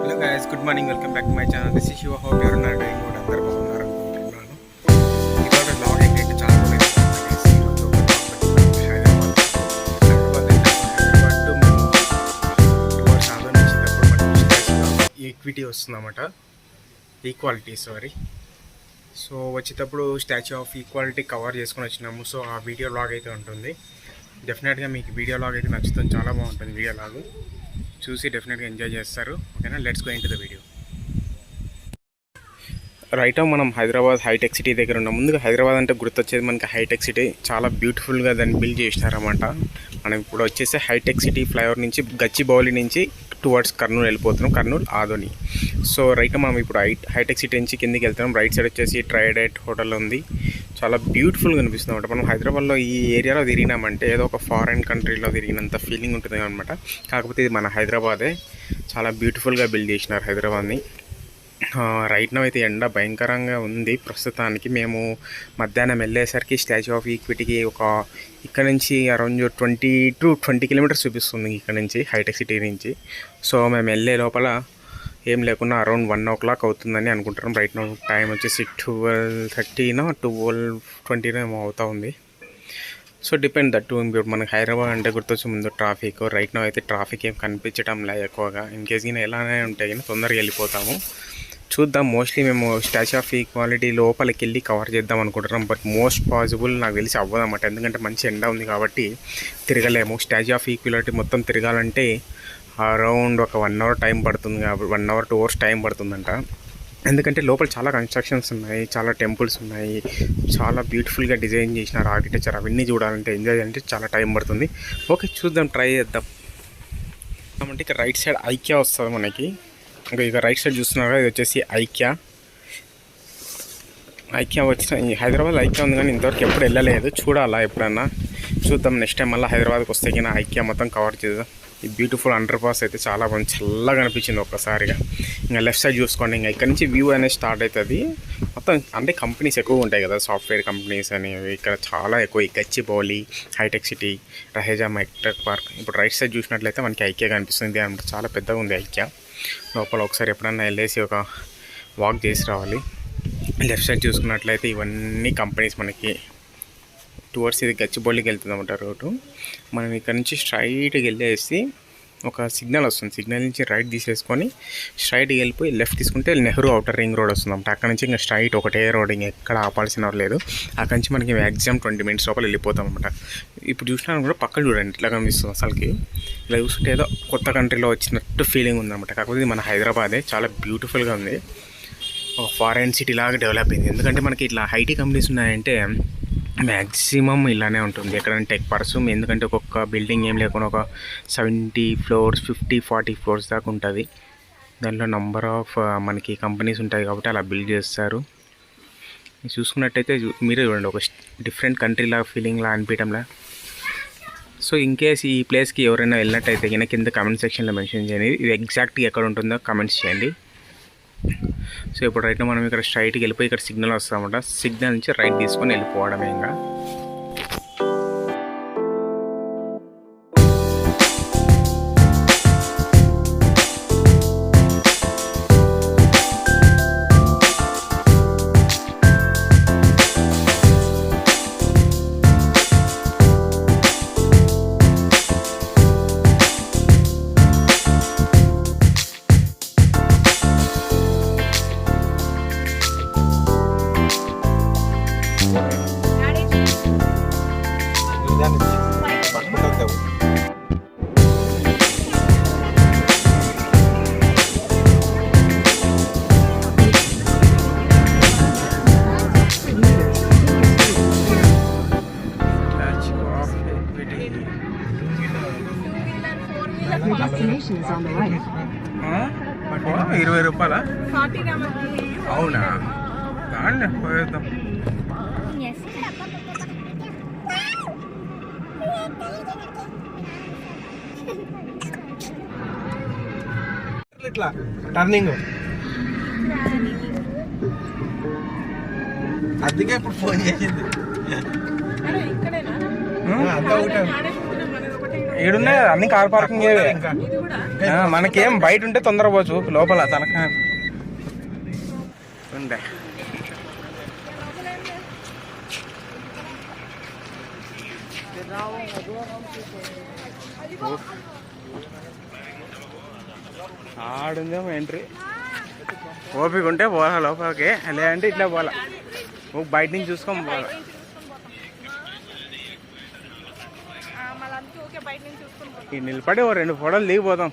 Hello guys, good morning. Welcome back to my channel. This is Shiva. Hope ఎవరు ఉన్నారు doing good. అందరు బాగున్నారు అనుకుంటున్నాను. ఇవాళ లాగ్ ఏంటంటే చాలా రోజులు హైదరాబాద్ టు మేము టువర్డ్స్ ఆదోని వచ్చేటప్పుడు మనకి ఈక్విటీ వస్తుందన్నమాట. ఈక్వాలిటీ సో వచ్చేటప్పుడు స్టాచ్యూ ఆఫ్ ఈక్వాలిటీ కవర్ చేసుకొని వచ్చినాము. సో ఆ వీడియో లాగ్ అయితే ఉంటుంది. డెఫినెట్గా మీకు వీడియో లాగ్ అయితే నచ్చుతుంది. చాలా బాగుంటుంది వీడియో లాగు. చూసి డెఫినెట్గా ఎంజాయ్ చేస్తారు. ఓకేనా, let's go into the video. Right, మనం హైదరాబాద్ హైటెక్ సిటీ దగ్గర ఉన్నాం. ముందుగా హైదరాబాద్ అంటే గుర్తొచ్చేది మనకి హైటెక్ సిటీ. చాలా బ్యూటిఫుల్గా దాన్ని బిల్డ్ చేసినారన్నమాట. మనం ఇప్పుడు వచ్చేసి హైటెక్ సిటీ ఫ్లైఓవర్ నుంచి గచ్చిబౌలి నుంచి టువర్డ్స్ కర్నూలు వెళ్ళిపోతున్నాం. కర్నూలు ఆదోని. సో రైట్, మనం ఇప్పుడు హైటెక్ సిటీ నుంచి కిందికి వెళ్తున్నాం. రైట్ సైడ్ వచ్చేసి ట్రైడెట్ హోటల్ ఉంది. చాలా బ్యూటిఫుల్గా అనిపిస్తుంది అనమాట. మనం హైదరాబాద్లో ఈ ఏరియాలో తిరిగినామంటే ఏదో ఒక ఫారెన్ కంట్రీలో తిరిగినంత ఫీలింగ్ ఉంటుంది అనమాట. కాకపోతే ఇది మన హైదరాబాదే. చాలా బ్యూటిఫుల్గా బిల్డ్ చేసినారు హైదరాబాద్ని. రైట్ నో అయితే ఎండ భయంకరంగా ఉంది ప్రస్తుతానికి. మేము మధ్యాహ్నం వెళ్ళేసరికి స్టాచ్యూ ఆఫ్ ఈక్విటీకి ఇక్కడ నుంచి అరౌండ్ 20 కిలోమీటర్స్ చూపిస్తుంది ఇక్కడ నుంచి, హైటెక్ సిటీ నుంచి. సో మేము వెళ్ళే లోపల ఏం లేకుండా అరౌండ్ 1 o'clock అవుతుందని అనుకుంటున్నాం. రైట్ నో టైం వచ్చేసి 12:30 12:20 ఏమో అవుతా ఉంది. సో డిపెండ్ దట్ ఇప్పుడు మనకి హైదరాబాద్ అంటే గుర్తొచ్చే ముందు ట్రాఫిక్. రైట్ నో అయితే ట్రాఫిక్ ఏం కనిపించడం లేదు ఎక్కువగా. ఇన్ కేస్ గిన ఎలానే ఉంటాయి కానీ తొందరగా వెళ్ళిపోతాము. చూద్దాం. మోస్ట్లీ మేము స్టాచ్యూ ఆఫ్ ఈక్వాలిటీ లోపలికి వెళ్ళి కవర్ చేద్దాం అనుకుంటున్నాం. బట్ మోస్ట్ పాసిబుల్ నాకు తెలిసి అవ్వదన్నమాట. ఎందుకంటే మంచి ఎండ ఉంది కాబట్టి తిరగలేము. స్టాచ్యూ ఆఫ్ ఈక్వాలిటీ మొత్తం తిరగాలంటే అరౌండ్ ఒక 1 hour టైం పడుతుంది. 1 hour 2 hours టైం పడుతుందంట. ఎందుకంటే లోపల చాలా కన్స్ట్రక్షన్స్ ఉన్నాయి, చాలా టెంపుల్స్ ఉన్నాయి, చాలా బ్యూటిఫుల్గా డిజైన్ చేసినారు ఆర్కిటెక్చర్. అవన్నీ చూడాలంటే, ఎంజాయ్ అంటే చాలా టైం పడుతుంది. ఓకే, చూద్దాం, ట్రై చేద్దాం. అంటే ఇక రైట్ సైడ్ ఐక్యా వస్తుంది మనకి. ఇంకా ఇక రైట్ సైడ్ చూస్తున్నారు కదా, ఇది వచ్చేసి ఐక్యా వచ్చిన హైదరాబాద్ ఐక్యా ఉంది కానీ ఇంతవరకు ఎప్పుడు వెళ్ళలేదు. చూడాలా ఎప్పుడన్నా, చూద్దాం. నెక్స్ట్ టైం మళ్ళీ హైదరాబాద్కి వస్తే కానీ ఐక్యా మొత్తం కవర్ చేద్దాం. ఈ బ్యూటిఫుల్ అండర్ పాస్ అయితే చాలా బాగుంది, చల్లగా అనిపించింది ఒక్కసారిగా. ఇంకా లెఫ్ట్ సైడ్ చూసుకోండి, ఇంకా ఇక్కడ నుంచి వ్యూ అనేది స్టార్ట్ అవుతుంది మొత్తం. అంటే కంపెనీస్ ఎక్కువ ఉంటాయి కదా, సాఫ్ట్వేర్ కంపెనీస్ అనేవి ఇక్కడ చాలా ఎక్కువ. ఈ Gachibowli, hitech city, Raheja hitech park. ఇప్పుడు రైట్ సైడ్ చూసినట్లయితే మనకి ఐక్యా కనిపిస్తుంది అనమాట. చాలా పెద్దగా ఉంది ఐక్యా. లోపల ఒకసారి ఎప్పుడన్నా వెళ్ళేసి ఒక వాక్ చేసి రావాలి. లెఫ్ట్ సైడ్ చూసుకున్నట్లయితే ఇవన్నీ కంపెనీస్ మనకి. టువర్డ్స్ ఇది గచ్చిబౌలికి వెళ్తుంది అన్నమాట రోడ్డు. మనం ఇక్కడ నుంచి స్ట్రైట్గా వెళ్ళేసి ఒక సిగ్నల్ వస్తుంది. సిగ్నల్ నుంచి రైట్ తీసేసుకొని స్ట్రైట్గా వెళ్ళిపోయి లెఫ్ట్ తీసుకుంటే నెహ్రూ అవుటర్ రింగ్ రోడ్ వస్తుంది అన్నమాట. అక్కడ నుంచి ఇంకా స్ట్రైట్ ఒకటే రోడ్, ఇంకా ఎక్కడ ఆపాల్సిన లేదు. అక్కడి నుంచి మనకి మ్యాక్సిమం 20 minutes లోపల వెళ్ళిపోతాం అనమాట. ఇప్పుడు చూసినా కూడా పక్కన చూడండి ఇట్లా కనిపిస్తుంది. అసలుకి ఇలా చూస్తుంటే ఏదో కొత్త కంట్రీలో వచ్చినట్టు ఫీలింగ్ ఉందన్నమాట. కాకపోతే ఇది మన హైదరాబాదే. చాలా బ్యూటిఫుల్గా ఉంది. ఒక ఫారెన్ సిటీ లాగా డెవలప్ అయింది. ఎందుకంటే మనకి ఇట్లా ఐటీ కంపెనీస్ ఉన్నాయంటే మ్యాక్సిమం ఇలానే ఉంటుంది ఎక్కడైనా టెక్ పార్క్స్. ఎందుకంటే ఒక్కొక్క బిల్డింగ్ ఏం లేకుండా ఒక 70 floors 50-40 floors దాకా ఉంటుంది. దాంట్లో నంబర్ ఆఫ్ మనకి కంపెనీస్ ఉంటాయి కాబట్టి అలా బిల్డ్ చేస్తారు. చూసుకున్నట్టయితే మీరే చూడండి, ఒక డిఫరెంట్ కంట్రీలా ఫీలింగ్లా అనిపించడంలా. సో ఇన్ కేస్ ఈ ప్లేస్కి ఎవరైనా వెళ్ళినట్టయితే కనుక కింద కమెంట్ సెక్షన్లో మెన్షన్ చేయండి. ఇది ఎగ్జాక్ట్గా ఎక్కడ ఉంటుందో కమెంట్స్ చేయండి. సో ఇప్పుడు రైట్ మనం ఇక్కడ స్ట్రైట్కి వెళ్ళిపోయి ఇక్కడ సిగ్నల్ వస్తామన్నమాట. సిగ్నల్ నుంచి రైట్ తీసుకొని వెళ్ళిపోవడమే. ఇంకా ₹20 అవునా? దాన్ని పోయేద్దాం. ఇట్లా టర్నింగ్ అందుకే ఇప్పుడు ఫోన్ చేసింది. ఈడున్నాయి కదా అన్ని కార్ పార్కింగ్. మనకేం బయట ఉంటే తొందర పోవచ్చు, లోపల తనక ఉండే. ఆడుందేమో ఎంట్రీ. ఓపిక ఉంటే పోవాలా లోపలికి, లేదంటే ఇట్లా పోవాలా. బయట నుంచి చూసుకొని పోవాలా. ఈ నిలబడి ఓ 2 ఫోటోలు దిగిపోతాం.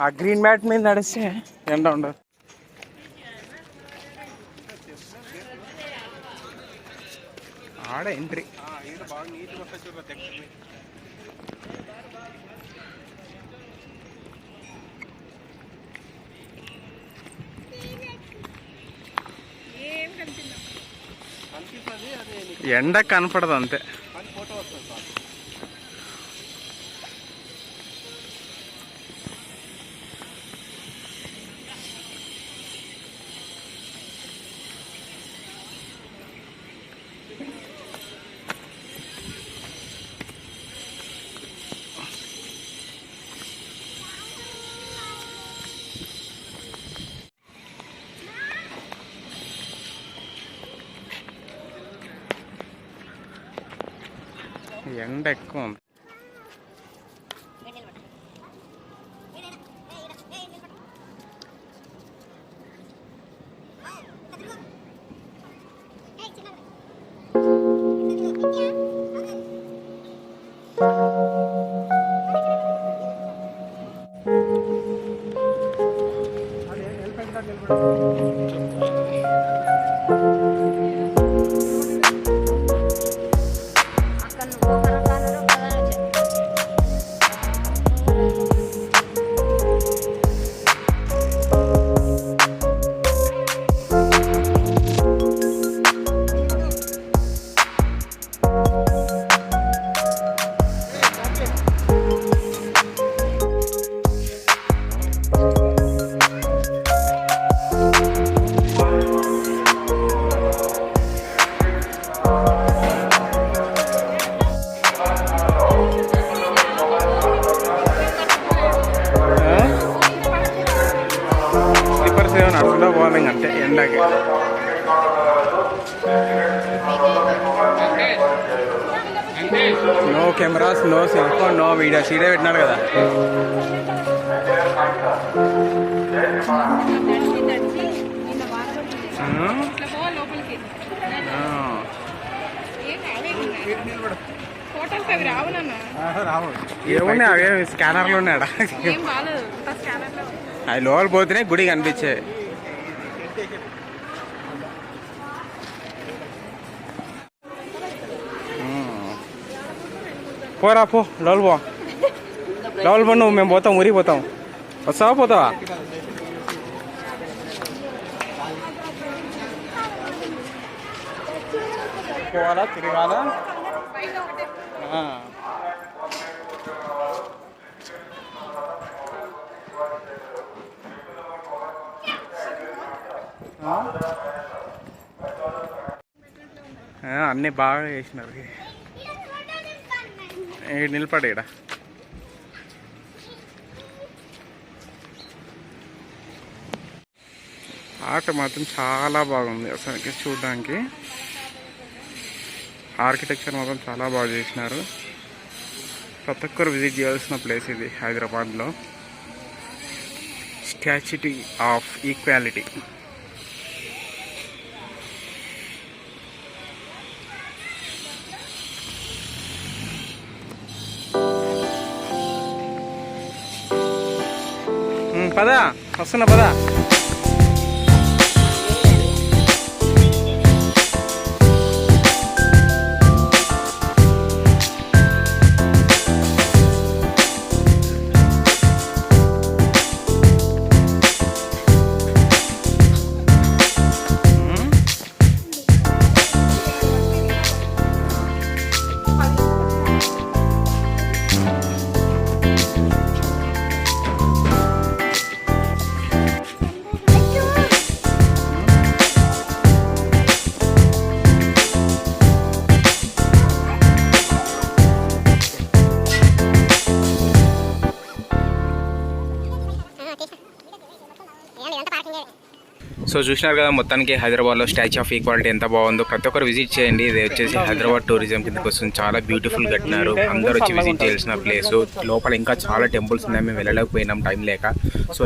ఆ గ్రీన్ మ్యాట్ మీద నడిస్తే ఎండ ఉండదు. ఆడ ఎంట్రీ ఎండ కనపడదు అంతే. ఎండ ఎక్కువ ఉంది. నడుచుకుంటూ పోవాలి ఇంకంటే ఎండకి. No cameras, no cell phone, no video. సీడే పెట్టినారు కదా. ఏమున్నాయి అవే స్కానర్లు ఉన్నాయా? అవి లోపల పోతేనే గుడి కనిపించే. పోరా పో, లోపల పో, లోపల పో. నువ్వు మేము పోతాం, ఊరికి పోతాం. వస్తావా పోతావా? పోవాలా, తిరగాలా? అన్నీ బాగా చేసినారు. నిలబడి ఇక్కడ ఆట మాత్రం చాలా బాగుంది అసలు చూడడానికి. ఆర్కిటెక్చర్ మాత్రం చాలా బాగా చేసినారు. ప్రతి ఒక్కరు విజిట్ చేయాల్సిన ప్లేస్ ఇది హైదరాబాద్లో. Statue of equality. పదా, వస్తున్నా పదా. సో చూసినారు కదా మొత్తానికి హైదరాబాద్లో స్టాచ్యూ ఆఫ్ ఈక్వాలిటీ ఎంత బాగుందో. ప్రతి ఒక్కరు విజిట్ చేయండి. ఇది వచ్చేసి హైదరాబాద్ టూరిజం కిందకి వస్తుంది. చాలా బ్యూటిఫుల్ కట్టినారు. అందరూ వచ్చి విజిట్ చేయాల్సిన ప్లేస్. లోపల ఇంకా చాలా టెంపుల్స్ ఉన్నాయి. మేము వెళ్ళలేకపోయినాం టైం లేక. సో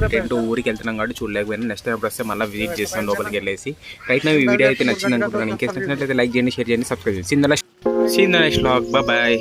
ఊరికి వెళ్తున్నాం కాబట్టి చూడలేకపోయినా. నెక్స్ట్ టైం వస్తే మళ్ళీ విజిట్ చేస్తాం లోపలికి వెళ్ళేసి. రైట్ నా ఈ వీడియో అయితే నచ్చింది అనుకుంటున్నాను. ఇంకేస్ నచ్చినట్లయితే లైక్ చేయండి, షేర్ చేయండి, సబ్స్క్రైబ్ చేయండి. See in the next vlog. Bye.